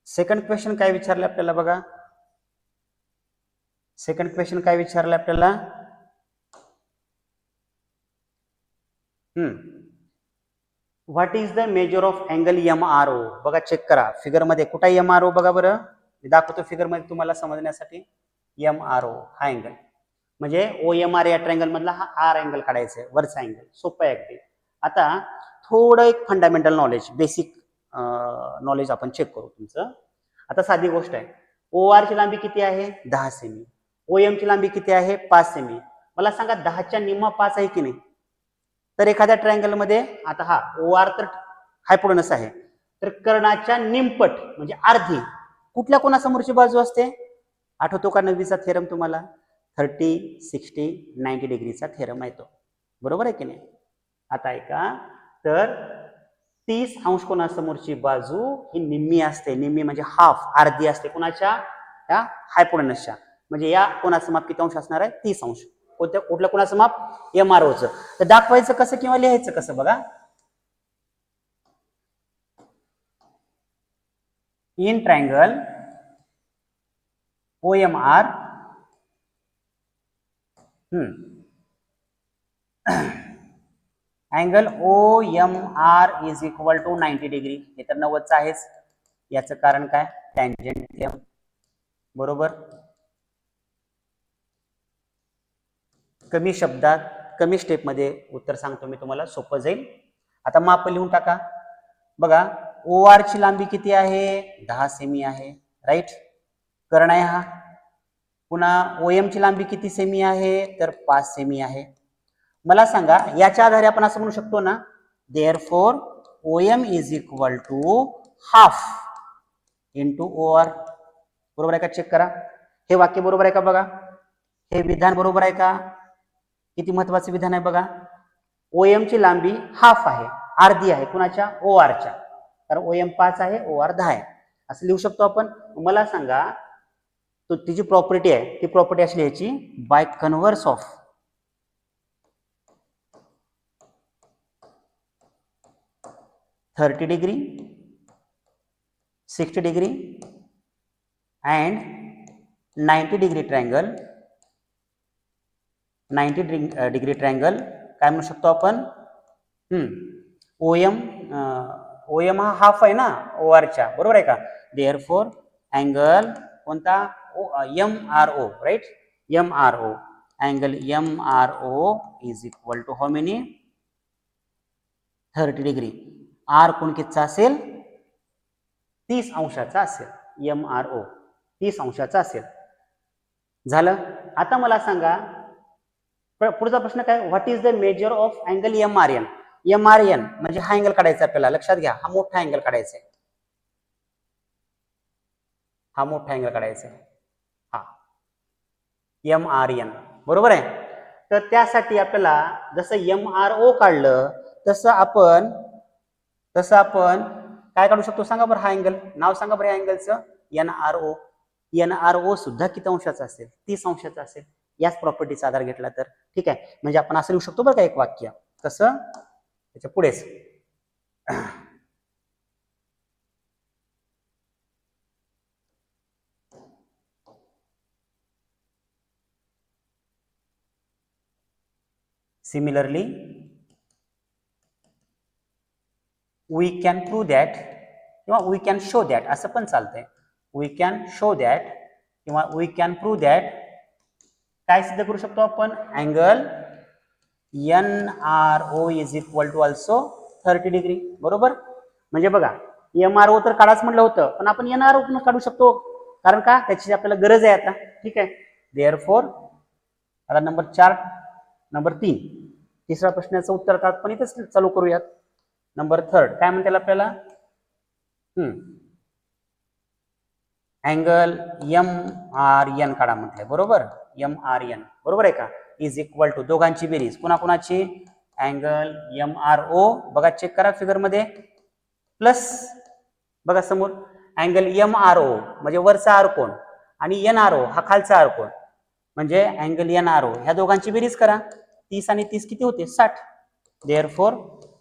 सेकंड क्वेश्चन काय विचारले आपल्याला बघा. सेकंड क्वेश्चन काय विचारलं आपल्याला? What is the measure of angle MRO? बघा चेक करा फिगर मध्ये. कुठं आहे MRO बघा बरं, मी दाखवतो फिगर मध्ये तुम्हाला समजण्यासाठी. MRO हा अँगल म्हणजे OMR या ट्रायंगल मधला हा R अँगल काढायचा आहे, वरचा अँगल. सोपं आहे अगदी. आता थोडं एक फंडामेंटल नॉलेज, बेसिक नॉलेज आपण चेक करू तुमचं. आता साधी गोष्ट आहे. OR ची लांबी किती आहे? 10 सेमी. OM ची लांबी किती आहे? 5 सेमी. मला सांगा 10च्या निम्मा 5 आहे की नाही? तर एखाद्या ट्रायंगल मध्ये आता हा ओ आर तर हायपोटेनस आहे, तर कर्णाच्या निमपट म्हणजे अर्धी कुठल्या कोणासमोरची बाजू असते? आठवतो का 9वीचा थेरम तुम्हाला? 30, 60, 90 डिग्रीचा थेरम आहे तो, बरोबर आहे की नाही? आता ऐका, तर 30 अंश कोणासमोरची बाजू ही निम्मी असते, निम्मी म्हणजे हाफ, अर्धी असते कोणाच्या? या हायपोटेनसच्या. म्हणजे या कोणाचं माप किती अंश असणार आहे? 30 अंश. कुठल्या कोणाचं माप? MROचं. तर दाखवायचं कसं किंवा लिहायचं कसं बघा. In triangle OMR angle OMR is equal to 90 degree. हे तर 90चं आहेच. याचं कारण काय? टँजंट थेरम, बरोबर. कमी शब्दात कमी स्टेपमध्ये उत्तर सांगतो मी तुम्हाला, सोपं जाईल. आता माप लिहून टाका बघा. OR ची लांबी किती आहे? 10 सेमी आहे, राईट. कर्ण आहे हा. पुन्हा OM ची लांबी किती सेमी आहे? तर 5 सेमी आहे. मला सांगा, याच्या आधारे आपण असं म्हणू शकतो ना, therefore OM is equal to half into OR. बरोबर आहे का? चेक करा. हे वाक्य बरोबर आहे का बघा. हे विधान बरोबर आहे का? किती महत्वाचं विधान आहे बघा. OM ची लांबी हाफ आहे, अर्धी आहे कुणाच्या? OR च्या. कारण OM 5 आहे, OR 10 आहे, असं लिहू शकतो आपण. मला सांगा, तो तिची प्रॉपर्टी आहे, ती प्रॉपर्टी अशी लिहायची, by converse of 30 degree, 60 degree and 90 degree triangle. 90 degree triangle काय म्हणू शकतो आपण? OM हा हाफ आहे ना OR च्या, बरोबर आहे का? देअरफॉर अँगल कोणता? MRO, right. MRO angle MRO is equal to how many? 30 degree. R कोण कितीचा असेल? 30 अंशाचा असेल. MRO 30 अंशाचा असेल. झालं. आता मला सांगा, पुढचा प्रश्न काय? What is the measure of angle MRN? MRN म्हणजे हा अँगल काढायचा आपल्याला, लक्षात घ्या. हा मोठा अँगल काढायचा आहे, हा मोठा अँगल काढायचा आहे, हा MRN, बरोबर आहे. तर त्यासाठी आपल्याला जसं MRO काढलं तसं आपण काय काढू शकतो सांगा बरं? हा अँगल, नाव सांगा बरं या अँगलचं. NRO. NRO सुद्धा किती अंशाचा असेल? 30 अंशाचा असेल. याच प्रॉपर्टीचा आधार घेतला तर ठीक आहे. म्हणजे आपण असं लिहू शकतो बरं का एक वाक्य. कसं? त्याच्या पुढेच similarly we can prove that किंवा वी कॅन शो दॅट असं पण चालतंय. वी कॅन शो दॅट किंवा वी कॅन प्रूव्ह दॅट. काय सिद्ध करू शकतो आपण? Angle NRO is equal to also 30 degree, बरोबर. म्हणजे बघा, MRO तर काढाच म्हटलं होतं, पण आपण NRO पण काढू शकतो. कारण का? त्याची आपल्याला गरज आहे आता, ठीक आहे. देअरफॉर आता नंबर 4, नंबर 3, तिसऱ्या प्रश्नाचं उत्तर आता आपण इथेच चालू करूयात. नंबर 3 काय म्हणते आपल्याला? अँगल MRN काढा म्हटलंय, बरोबर. MRN बरोबर आहे का? इज इक्वल टू दोघांची बेरीज. कोणाकोणाची? अँगल MRO बघा, चेक करा फिगर मध्ये, प्लस बघा समोर अँगल MRO म्हणजे वरचा आर कोण आणि NRO हा खालचा आर कोण, म्हणजे अँगल NRO ह्या दोघांची बेरीज करा. 30 आणि 30 किती होते? 60. Therefore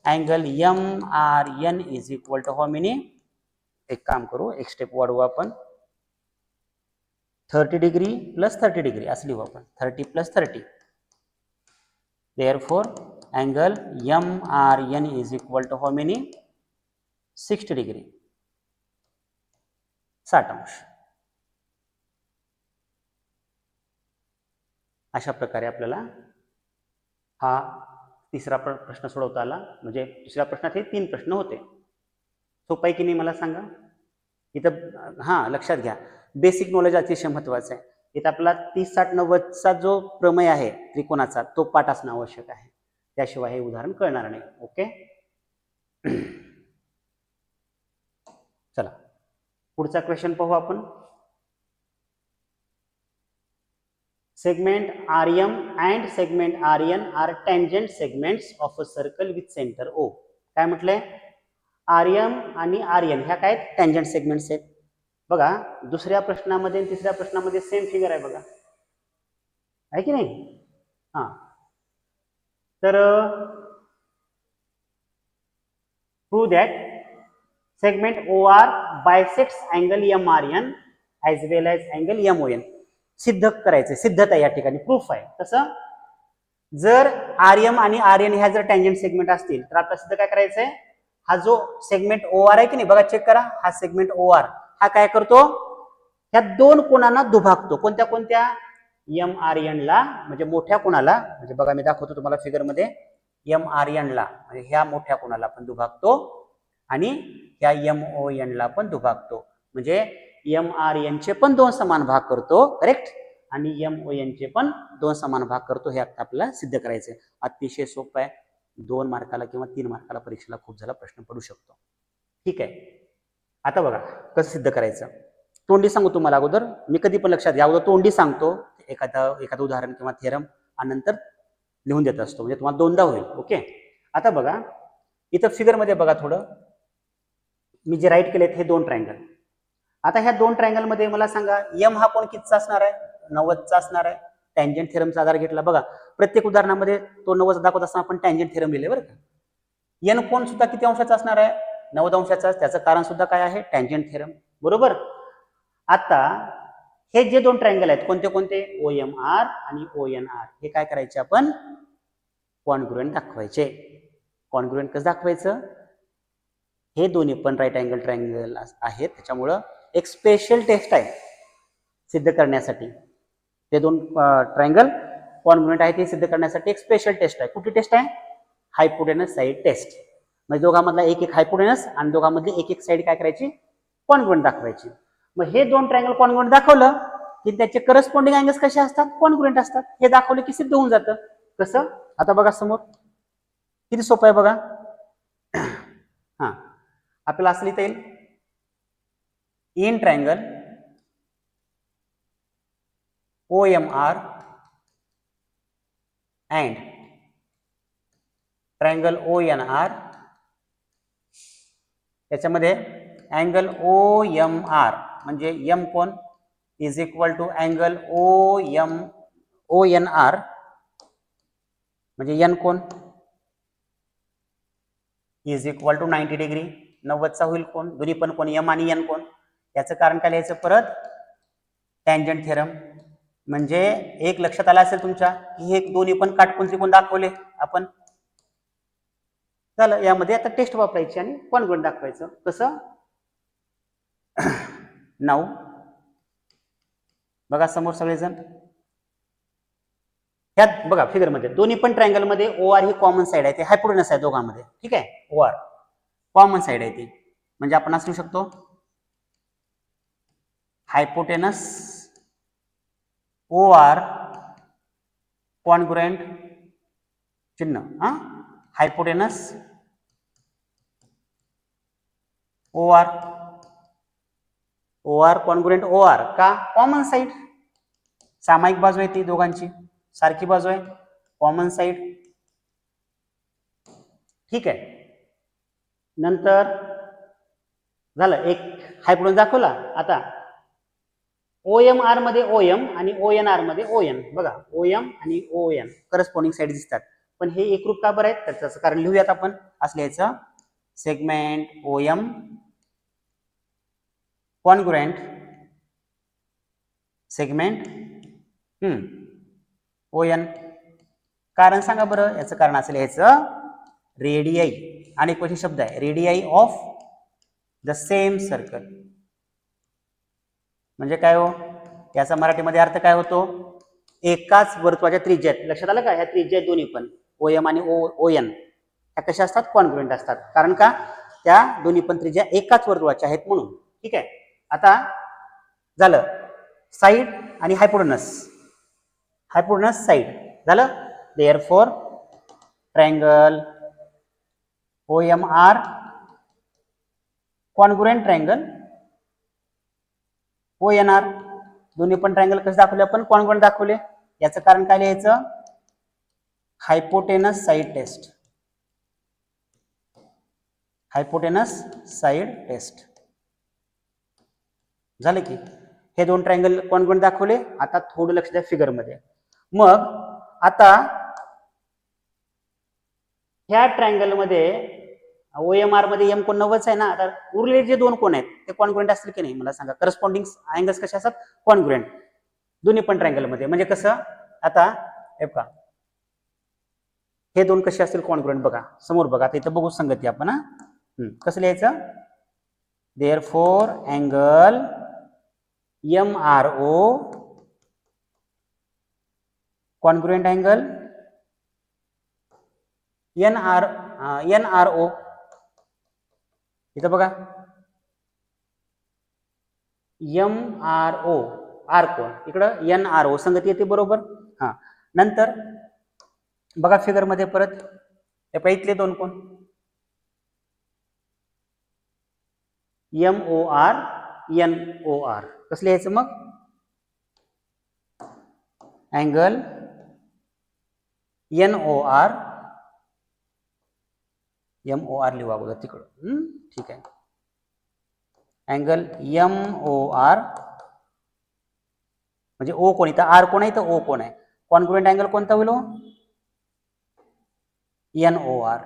angle MRN is equal to how many? एक काम करू, एक स्टेप वाढवू आपण. 30 डिग्री प्लस 30 डिग्री असं लिहू आपण. 30 plus 30. Therefore angle MRN is equal to how many? 60 degree, 60 अंश. अशा प्रकारे आपल्याला हा तिसरा प्रश्न सोडवता आला. म्हणजे दुसऱ्या प्रश्नात हे 3 प्रश्न होते. सोपं आहे की नाही मला सांगा? इथं लक्षात घ्या, बेसिक नॉलेज अतिशय महत्वाचं आहे. इथं आपला 30, 60, 90चा जो प्रमेय आहे त्रिकोणाचा तो पाठ असणं आवश्यक आहे. त्याशिवाय हे उदाहरण कळणार नाही. ओके, चला पुढचा क्वेश्चन पाहू आपण. Segment RM and segment RN are tangent segments of a circle with center O. काय म्हटलंय? RM आणि RN ह्या काय टँजंट सेगमेंट्स आहेत. बघा दुसऱ्या प्रश्नामध्ये आणि तिसऱ्या प्रश्नामध्ये सेम फिगर आहे बघा, आहे की नाही? हा, तर prove that segment OR bisects angle MRN as well as angle MON. सिद्ध करायचं, सिद्धता या ठिकाणी प्रूफ आहे. तसं जर RM आणि RN ह्या जर टँजंट सेगमेंट असतील तर आपल्याला सिद्ध काय करायचंय, हा जो सेगमेंट OR आहे की नाही, बघा चेक करा, हा सेगमेंट OR हा काय करतो, ह्या दोन कोणांना दुभागतो. कोणत्या कोणत्या? MRN ला, म्हणजे मोठ्या कोणाला, म्हणजे बघा मी दाखवतो तुम्हाला फिगर मध्ये, MRN ला म्हणजे ह्या मोठ्या कोणाला पण दुभागतो आणि ह्या MON ला पण दुभागतो. म्हणजे MRN चे पण दोन समान भाग करतो, करेक्ट, आणि MON चे पण दोन समान भाग करतो. हे आपल्याला सिद्ध करायचंय. अतिशय सोपं आहे, 2 मार्काला किंवा 3 मार्काला परीक्षेला खूप झाला प्रश्न पडू शकतो. ठीक आहे, आता बघा कसं सिद्ध करायचं. तोंडी सांगू तुम्हाला अगोदर, मी कधी पण लक्षात घ्या, अगोदर तोंडी सांगतो एखादं उदाहरण किंवा थेरम आणि नंतर लिहून देत असतो, म्हणजे तुम्हाला दोनदा होईल. ओके, आता बघा इथं फिगर मध्ये बघा, थोडं मी जे राईट केलेत हे 2 ट्रायंगल. आता ह्या 2 ट्रायंगल मध्ये मला सांगा M हा कोण कितीचा असणार आहे? 90चा असणार आहे. टँजंट थेरमचा आधार घेतला. बघा प्रत्येक उदाहरणामध्ये तो 90 दाखवत असताना आपण टँजंट थेरम लिहिले बरं का. N कोण सुद्धा किती अंशाचा असणार आहे? 90 अंशाचा. त्याचं कारण सुद्धा काय आहे? टँजंट थेरम, बरोबर. आता हे जे 2 ट्रायंगल आहेत कोणते कोणते? OMR आणि ONR. हे काय करायचे आपण? कॉन्ग्रुएंट दाखवायचे. कॉन्ग्रुएंट कसं दाखवायचं? हे दोन्ही पण राईट अँगल ट्रायंगल आहेत, त्याच्यामुळं एक स्पेशल टेस्ट आहे सिद्ध करण्यासाठी. ते 2 ट्रायंगल कॉन्ग्रुएंट आहे ते सिद्ध करण्यासाठी एक स्पेशल टेस्ट आहे. कुठली टेस्ट आहे? Hypotenuse side test. म्हणजे दोघांमधला एक एक हायपोटेनस आणि दोघांमधली एक एक साइड काय करायची? कॉन्ग्रुएंट दाखवायची. मग हे 2 ट्रायंगल कॉन्ग्रुएंट दाखवलं की त्याचे करस्पॉन्डिंग अँगल्स कसे असतात? कॉन्ग्रुएंट असतात. हे दाखवलं की सिद्ध होऊन जातं. कसं? आता बघा समोर किती सोपं आहे बघा. हा, आपल्याला असं लिहिता येईल, in triangle OMR and triangle ONR, त्याच्यामध्ये अँगल OMR म्हणजे M कोण is equal to angle ONR म्हणजे N कोण इज इक्वल टू 90 डिग्री. 90चा होईल कोण? दोन्ही पण कोण? M आणि N कोण. याचं कारण काय लिहायचं परत? Tangent theorem. म्हणजे एक लक्षात आला असेल तुमच्या की हे दोन्ही पण काटकोन त्रिकोण दाखवले आपण. झालं, यामध्ये आता टेस्ट वापरायची आणि कॉन्ग्रुएंट दाखवायचं. कसं? नाऊ बघा समोर सगळेजण, ह्यात बघा फिगर मध्ये दोन्ही पण ट्रायंगल मध्ये OR ही कॉमन साइड आहे, ते हायपोटेनस आहे दोघांमध्ये. ठीक आहे, OR कॉमन साइड आहे ती. म्हणजे आपण असू शकतो हायपोटेनस OR कॉन्ग्रुएंट चिन्ह. हा, हायपोटेनस OR कॉन्ग्रुएंट OR का? कॉमन साइड, सामायिक बाजू आहे ती दोघांची, सारखी बाजू आहे, कॉमन साइड. ठीक आहे, नंतर झालं एक हायपोटेनस दाखवला. आता OMR मध्ये OM आणि ONR मध्ये ON. बघा OM आणि ON करस्पॉन्डिंग साइड दिसतात, पण हे एकरूप का बरं आहेत? तर त्याचं कारण लिहूयात आपण. असं लिहायचं, segment OM congruent segment ON. कारण सांगा बरं याचं कारण. असं लिहायचं, रेडियाई आणि एक शब्द आहे radii of the same circle. म्हणजे काय हो? याचा मराठीमध्ये अर्थ काय होतो? एकाच वर्तुळाच्या त्रिज्या. लक्षात आलं का? ह्या त्रिज्या दोन्ही पण OM आणि ON ह्या कशा असतात? कॉन्ग्रुएंट असतात. कारण का? त्या दोन्ही पण त्रिज्या एकाच वर्तुळाच्या आहेत म्हणून. ठीक आहे, आता झालं साइड आणि हायपोटेनस. हायपोटेनस साइड झालं. Therefore triangle OMR congruent triangle ONR दोन्ही पण ट्रायंगल कसे दाखवले आपण कॉन्ग्रुएंट दाखवले. याचं कारण काय लिहायचं hypotenuse side test. Hypotenuse side test झाले की हे दोन ट्रायंगल कॉन्ग्रुएंट दाखवले. आता थोडं लक्ष द्या फिगर मध्ये. मग आता ह्या ट्रायंगल मध्ये OMR मध्ये M कोण 90 आहे ना. आता उरलेले जे दोन कोण आहेत ते कॉन्ग्रुएंट असतील की नाही मला सांगा. करस्पॉन्डिंग अँगल्स कसे असतात कॉन्ग्रुएंट दोन्ही पण ट्रायंगल मध्ये. म्हणजे कसं आता हे बघा हे दोन कसे असतील कॉन्ग्रुएंट बघा समोर बघा. आता इथं बघू संगती आपण. कसं लिहायचं therefore angle MRO congruent angle NRO. इथं बघा MRO आर कोण इकडं NRO संगती येते बरोबर. हा नंतर बघा फिगर मध्ये परत हे इथले दोन कोण MOR NOR कसं लिहायचं मग अँगल NOR MOR लिहू अगोदर तिकडं. ठीक आहे अँगल MOR म्हणजे O कोण इथं R कोण आहे इथं O कोण आहे. कॉन्ग्रुएंट अँगल कोणता होईल NOR.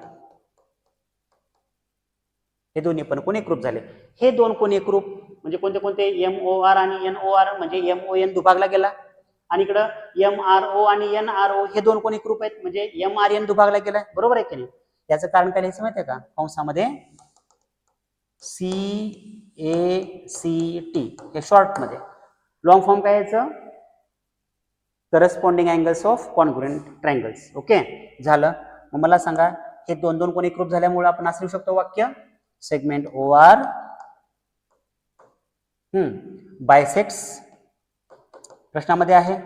हे दोन्ही पण कोण एकरूप झाले. हे दोन कोण एकरूप म्हणजे कोणते कोणते MOR आणि NOR म्हणजे MON दुभागला गेला आणि इकडं MRO आणि NRO हे दोन कोण एकरूप आहेत म्हणजे MRN दुभागला गेला बरोबर आहे की नाही. याचं कारण काय लिहायचं माहिती आहे का कंसामध्ये CACT हे शॉर्ट मध्ये. लॉंग फॉर्म काय याचं corresponding angles of congruent triangles. Okay झालं. मग मला सांगा हे दोन दोन कोण एकरूप झाल्यामुळे आपण असं लिहू शकतो वाक्य सेगमेंट OR बायसेक्ट्स प्रश्नामध्ये आहे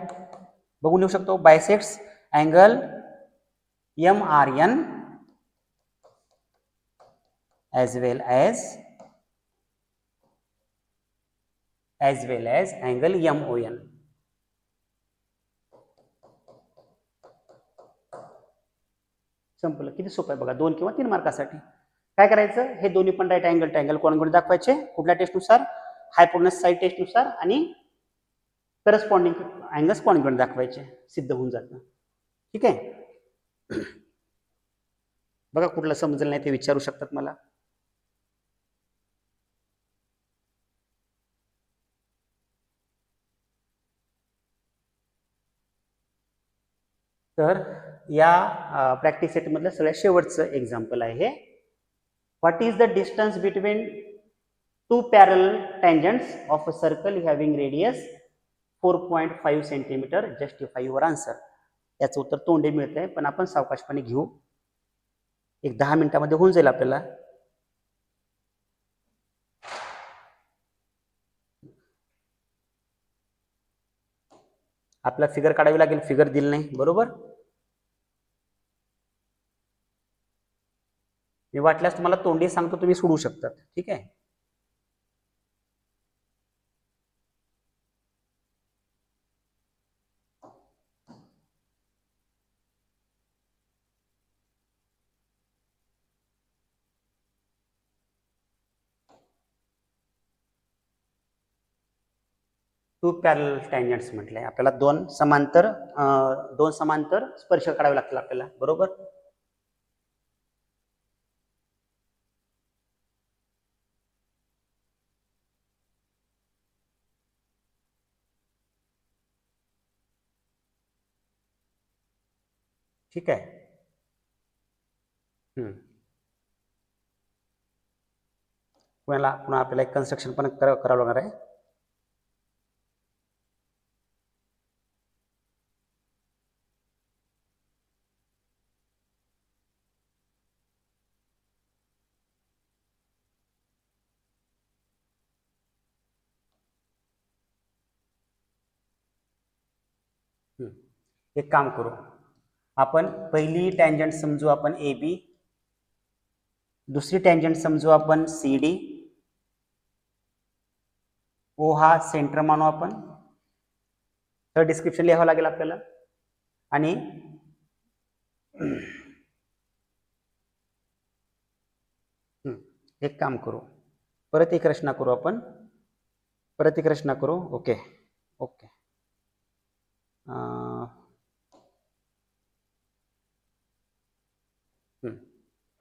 बघून लिहू शकतो बायसेक्ट्स angle MRN as well as angle MON. संपलं. किती सोपं आहे बघा 2 किंवा 3 मार्कासाठी. काय करायचं हे दोन्ही पण राईट अँगल ट्रायंगल कॉन्ग्रुएंट दाखवायचे कुठल्या टेस्टनुसार हायपोटेनस साइड टेस्टनुसार आणि करस्पॉन्डिंग अँगल्स कॉन्ग्रुएंट दाखवायचे सिद्ध होऊन जातं. ठीक आहे बघा कुठलं समजलं नाही ते विचारू शकतात मला. तर या प्रॅक्टिस सेट मधलं सगळ्यात शेवटचं एक्झाम्पल आहे. What is the distance between two parallel tangents of a circle having radius 4.5 centimetre justify your answer. याचं उत्तर तोंडी मिळतंय पण आपण सावकाशपणे घेऊ. एक 10 मिनिटामध्ये होऊन जाईल आपल्याला. आपला फिगर काढावी लागेल. फिगर दिली नाही बरोबर. मी वाटल्यास तुम्हाला तोंडी सांगतो तुम्ही सोडू शकतात. ठीक आहे टू पॅरल टँजंट्स म्हटलंय आपल्याला दोन समांतर स्पर्श काढावे लागतील आपल्याला बरोबर. ठीक आहे पुन्हा आपल्याला एक कन्स्ट्रक्शन पण करावं लागणार आहे. एक काम करू आपण पहिली टँजंट समजू आपण ए बी, दुसरी टँजंट समजू आपण सी डी, ओ हा सेंटर मानू आपण, तर डिस्क्रिप्शन लिहावं लागेल आपल्याला. आणि एक काम करू, परत एक रचना करू आपण, परत एक रचना करू. ओके ओके,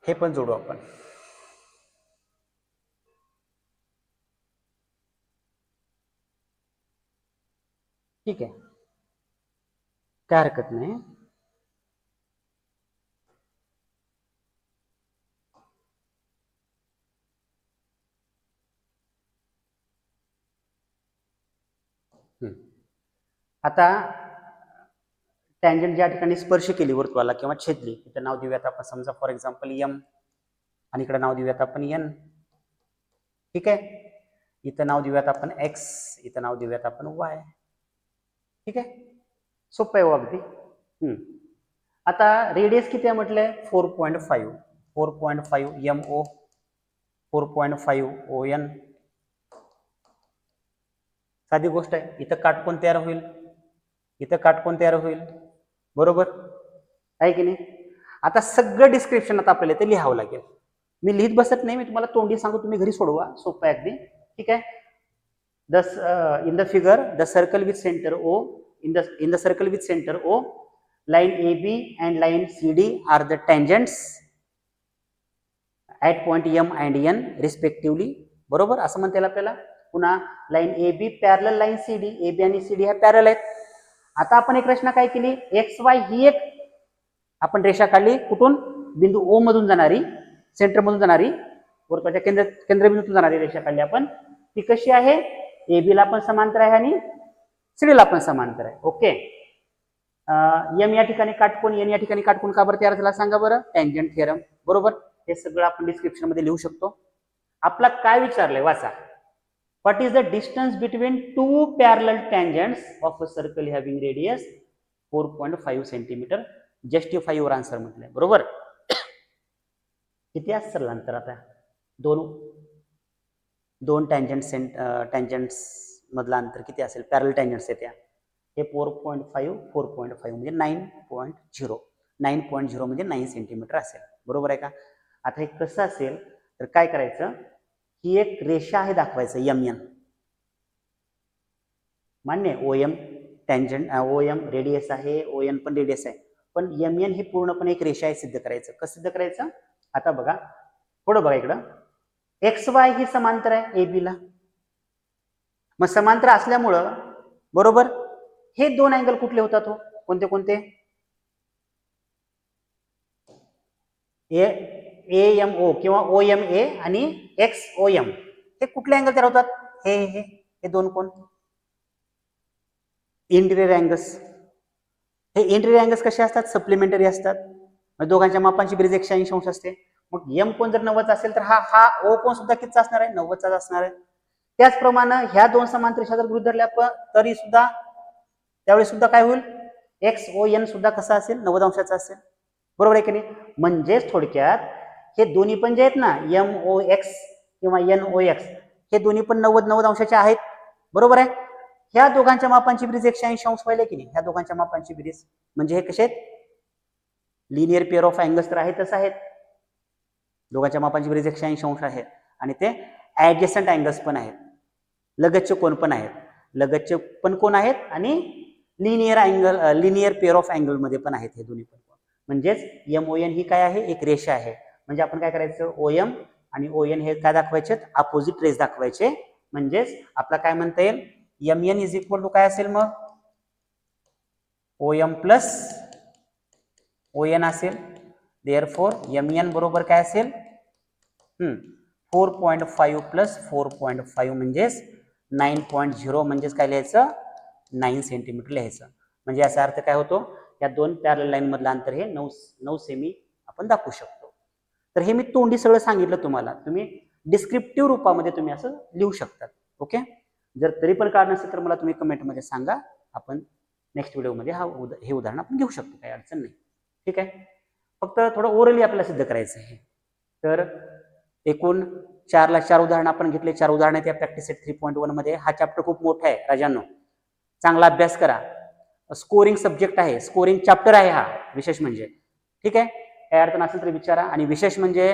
हे पण जोडू आपण. ठीक आहे, काय हरकत नाही. आता टँजंट ज्या ठिकाणी स्पर्श केली वर्तुळाला किंवा छेदली, इथं नाव देऊयात आपण समजा फॉर एक्झाम्पल एम, आणि इकडे नाव देऊयात आपण एन. ठीक आहे, इथं नाव देऊयात आपण एक्स, इथं नाव देऊयात आपण वाय. ठीक आहे, सोपं आहे अगदी. आता रेडियस किती आहे म्हटलंय? 4.5. 4.5 एम ओ, 4.5 ओ एन. साधी गोष्ट आहे. इथं काटकोन तयार होईल, इथं काटकोन तयार होईल, बरोबर आहे की नाही? आता सगळं डिस्क्रिप्शन आता आपल्याला इथे लिहावं लागेल. मी लिहित बसत नाही, मी तुम्हाला तोंडी सांगू, तुम्ही घरी सोडवा, सोपं आहे अगदी. ठीक आहे. In the figure the circle with centre O, in the circle with center O, line AB and line CD are the tangents at point M and N respectively. बरोबर असं म्हणता येईल आपल्याला. पुन्हा line AB parallel line CD, AB आणि CD ह्या parallel आहेत. आता आपण एक रचना काय केली, एक्स वाय ही एक आपण रेषा काढली, कुठून? बिंदू O मधून जाणारी, सेंटर मधून जाणारी, वर्तुळाच्या केंद्रबिंदूतून जाणारी रेषा काढली आपण. ती कशी आहे? AB ला पण समांतर आहे आणि सीडीला पण समांतर आहे. ओके, एम या ठिकाणी काटकोन, एन या ठिकाणी काटकोन का बरं तयार झाला सांगा बरं? Tangent theorem. बरोबर, हे सगळं आपण डिस्क्रिप्शन मध्ये लिहू शकतो. आपला काय विचारलंय वाचा. What is the distance between two parallel tangents of a circle having radius 4.5 centimetre? Justify your answer म्हटलंय. बरोबर, किती असेल अंतर? आता दोन टँजंट्स मधला अंतर किती असेल? पॅरलल टँजंट्स आहेत त्या, हे 4.5 म्हणजे 9.0. 9.0 म्हणजे 9 सेंटीमीटर असेल. बरोबर आहे का? आता हे कसं असेल तर काय करायचं, ही एक रेषा आहे दाखवायचं एम एन, मान्य? O M tangent, O M radius आहे, ओ एन पण रेडियस आहे, पण एम एन ही पूर्णपणे एक रेषा आहे सिद्ध करायचं. कसं सिद्ध करायचं? आता बघा, थोडं बघा इकडं, एक्स वाय ही समांतर आहे AB ला. मग समांतर असल्यामुळं बरोबर हे दोन अँगल कुठले होतात? हो, कोणते कोणते? AMO किंवा OMA आणि XOM, हे कुठले अँगल तयार होतात? हे दोन कोण? Interior angles. हे इंटिरियर अँगल्स कसे असतात? सप्लिमेंटरी असतात. दोघांच्या मापांची बेरीज 180 अंश असते. मग एम कोण जर 90 असेल तर हा ओ कोण सुद्धा कितीचा असणार आहे? 90चा असणार आहे. त्याचप्रमाणे ह्या दोन समांतर रेषा जर गृहीत धरल्या तरी सुद्धा त्यावेळी सुद्धा काय होईल? XON सुद्धा कसा असेल? 90 अंशाचा असेल. बरोबर आहे की नाही? म्हणजेच थोडक्यात हे दोन्ही पण जे आहेत ना, MOX किंवा NOX, हे दोन्ही पण 90 अंशाचे आहेत. बरोबर आहे? ह्या दोघांच्या मापांची बेरीज 180 अंश व्हायला की नाही? ह्या दोघांच्या मापांची बेरीज म्हणजे हे कसे आहेत? लिनियर पेअर ऑफ अँगल्स तर आहेतच आहेत. दोघांच्या मापांची बेरीज 180 अंश आहे आणि ते ऍडजस्टंट अँगल्स पण आहेत, लगतचे कोण पण आहेत. लगतचे पण कोण आहेत आणि लिनियर पेअर ऑफ अँगल मध्ये पण आहेत हे दोन्ही पण. म्हणजेच MON ही काय आहे? एक रेषा आहे. म्हणजे आपण काय करायचं? OM आणि ON हे काय दाखवायचे? अपोजिट रेस दाखवायचे. म्हणजेच आपला काय म्हणता येईल? MN इज इक्वल टू काय असेल मग? OM प्लस ON असेल. देअरफॉर MN बरोबर काय असेल? 4.5 प्लस 4.5 म्हणजेच 9.0, म्हणजेच काय लिहायचं? 9 सेंटीमीटर लिहायचं. म्हणजे याचा अर्थ काय होतो? या दोन पॅरलल लाईन मधलं अंतर हे 9 सेमी आपण दाखवू शकतो. तर हे मी तोंडी सगळं सांगितलं तुम्हाला, तुम्ही डिस्क्रिप्टिव्ह रूपामध्ये तुम्ही असं लिहू शकतात. ओके, जर तरी पण कळलं नसेल तर मला तुम्ही कमेंटमध्ये सांगा. आपण नेक्स्ट व्हिडिओमध्ये हे उदाहरण आपण घेऊ शकतो, काही अडचण नाही. ठीक आहे. फक्त थोडं ओरली आपल्याला सिद्ध करायचं आहे. तर एकूण 4ला 4 उदाहरणं आपण घेतले. 4 उदाहरणं त्या प्रॅक्टिस सेट 3.1 मध्ये. हा चॅप्टर खूप मोठा आहे राजांनो, चांगला अभ्यास करा. स्कोरिंग सब्जेक्ट आहे, स्कोरिंग चॅप्टर आहे हा, विशेष म्हणजे. ठीक आहे, काय अडचण असेल तर विचारा. आणि विशेष म्हणजे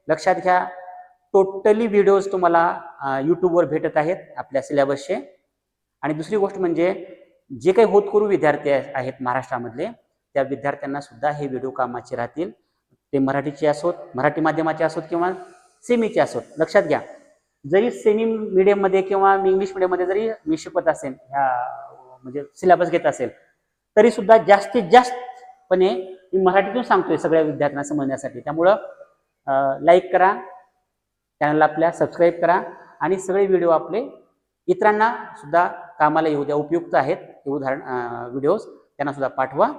लक्षात घ्या, टोटली व्हिडिओज तुम्हाला यूट्यूबवर भेटत आहेत आपल्या सिलेबसचे. आणि दुसरी गोष्ट म्हणजे जे काही होतकरू विद्यार्थी आहेत महाराष्ट्रामधले, त्या विद्यार्थ्यांना सुद्धा हे व्हिडिओ कामाचे राहतील. ते मराठीचे असोत, मराठी माध्यमाचे असोत किंवा सेमीचे असोत. लक्षात घ्या, जरी सेमी मीडियममध्ये किंवा इंग्लिश मीडियममध्ये जरी मी शिकवत असेल, ह्या म्हणजे सिलेबस घेत असेल, तरी सुद्धा जास्तीत जास्तपणे मी मराठीतून सांगतोय सगळ्या विद्यार्थ्यांना समजण्यासाठी. त्यामुळं लाईक करा, चॅनलला आपल्या सबस्क्राईब करा आणि सगळे व्हिडिओ आपले इतरांना सुद्धा कामाला येऊ द्या. उपयुक्त आहेत हे उदाहरण व्हिडिओज, त्यांना सुद्धा पाठवा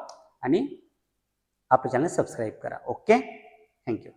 आणि आपलं चॅनल सबस्क्राईब करा. Okay, thank you.